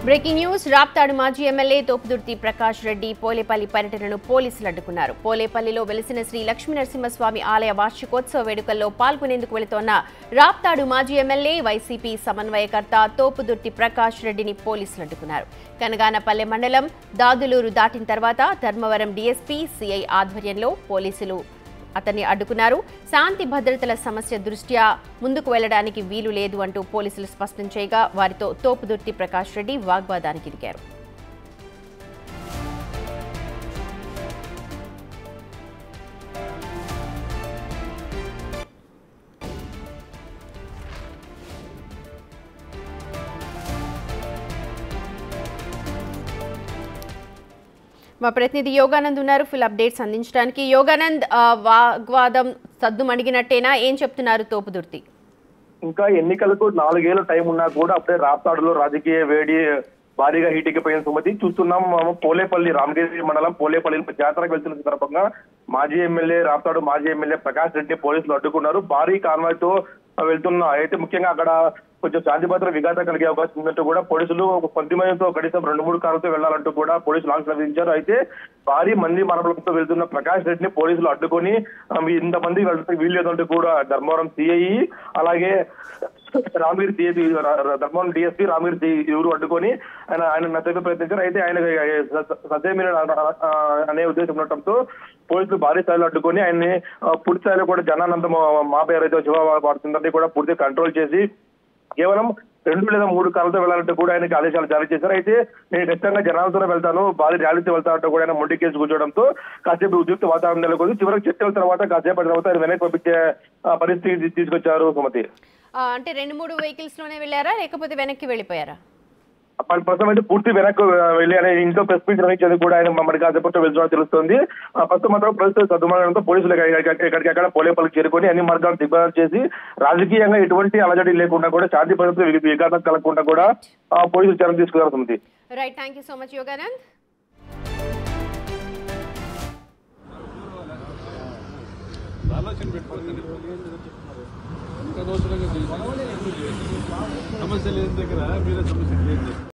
Breaking news Raptadu మాజీ MLA Thopudurthi Prakash Reddy Polepally పర్యటనను పోలీసులు అడ్డుకున్నారు. పోలేపల్లిలో వెలిసిన శ్రీ లక్ష్మీనరసింహస్వామి ఆలయ వార్షికోత్సవ వేడుకల్లో పాల్గొనేందుకు వెళుతోన్న రాప్తాడు మాజీ ఎమ్మెల్యే వైసీపీ సమన్వయకర్త తోపుదుర్తి ప్రకాష్ రెడ్డిని పోలీసులు అడ్డుకున్నారు. కనగానపల్లె మండలం దాదులూరు దాటిన తర్వాత ధర్మవరం డీఎస్పీ సిఐ ఆధ్వర్యంలో పోలీసులు అతన్ని అడ్డుకున్నారు. శాంతి భద్రతల సమస్య దృష్ట్యా ముందుకు వెళ్లడానికి వీలు లేదు అంటూ పోలీసులు స్పష్టం చేయగా వారితో తోపుదుర్తి ప్రకాష్ రెడ్డి వాగ్వాదానికి దిగారు. మా ప్రతినిధి యోగానంద్ ఉన్నారు ఫుల్ అప్డేట్స్ అందించడానికి. యోగానంద్, వాగ్వాదం సద్దుమణిగినట్టేనా? ఏం చెప్తున్నారు తోపుదుర్తి? ఇంకా ఎన్నికలకు 4 ఏళ్ల టైం ఉన్నా కూడా అప్పుడే రాప్తాడులో రాజకీయ వేడి భారీగా హీటెక్కిపోయిన సుమతి చూస్తున్నాం. పోలేపల్లి రామగిరి మండలం పోలేపల్లి జాతరకు వెళ్తున్న సందర్భంగా రాప్తాడు మాజీ ఎమ్మెల్యే ప్రకాష్ రెడ్డి పోలీసులు అడ్డుకున్నారు. భారీ కాన్వాయ్ తో వెళ్తున్నా అయితే ముఖ్యంగా అక్కడ కొంచెం శాంతి భద్రత విఘాతం కలిగే అవకాశం ఉందంటూ కూడా పోలీసులు కొంతమందితో కనీసం 2-3 కార్లతో వెళ్లాలంటూ కూడా పోలీసులు ఆంక్షలు విధించారు. అయితే భారీ మంది మరణంతో వెళ్తున్న ప్రకాష్ రెడ్డిని పోలీసులు అడ్డుకొని ఇంతమంది వెళ్తే వీల్లేదంటూ కూడా ధర్మవరం సిఐ అలాగే రామగిరి సిఐ ధర్మవరం డిఎస్పీ రామగిరి ఎవరు అడ్డుకొని ఆయన నచ్చే ప్రయత్నించారు. అయితే ఆయన ససేమిన అనే ఉద్దేశం ఉండటంతో పోలీసులు భారీ స్థాయిలో అడ్డుకొని ఆయన్ని పూర్తి స్థాయిలో కూడా జనానందం మాపై ఏదైతే శివవాడుతుందని కూడా పూర్తిగా కంట్రోల్ చేసి కేవలం 2 లేదా 3 కార్లతో వెళ్లాలంటూ కూడా ఆయనకి ఆదేశాలు జారీ చేశారు. అయితే నేను ఖచ్చితంగా జనాలతోనే వెళ్తాను, భారీ ర్యాలీతో వెళ్తానంటూ కూడా ఆయన మొండి కేసు కూర్చోవడంతో కాసేపు ఉద్రిక్త వాతావరణం నెలకొంది. చివరికి చర్చల తర్వాత కాసేపటి తర్వాత ఆయన వెనక్కి పంపించే పరిస్థితి తీసుకొచ్చారు సుమతి. అంటే 2-3 వెహికల్స్ లోనే వెళ్ళారా లేకపోతే వెనక్కి వెళ్ళిపోయారా? ప్రస్తుతం అయితే పూర్తి వెనక్కి వెళ్ళి ఆయన ఇంట్లో ప్రెస్ మీట్ నిర్వహించేందుకు కూడా ఆయన మరి కాసేపట్లో వెళ్తున్నట్టు తెలుస్తుంది. ప్రస్తుతం మాత్రం పరిస్థితి సద్దుమణగడంతో పోలీసులు ఎక్కడికక్కడ పోలేపల్లికి చేరుకొని అన్ని మార్గాలు దిగ్బంధనం చేసి రాజకీయంగా ఎటువంటి అలజడి లేకుండా కూడా శాంతి భద్రత విఘాతం కలగకుండా కూడా పోలీసులు చర్యలు తీసుకురావాల్సింది. Right, thank you so much Yoganand. సమస్య లేని దగ్గర మీరే సమస్య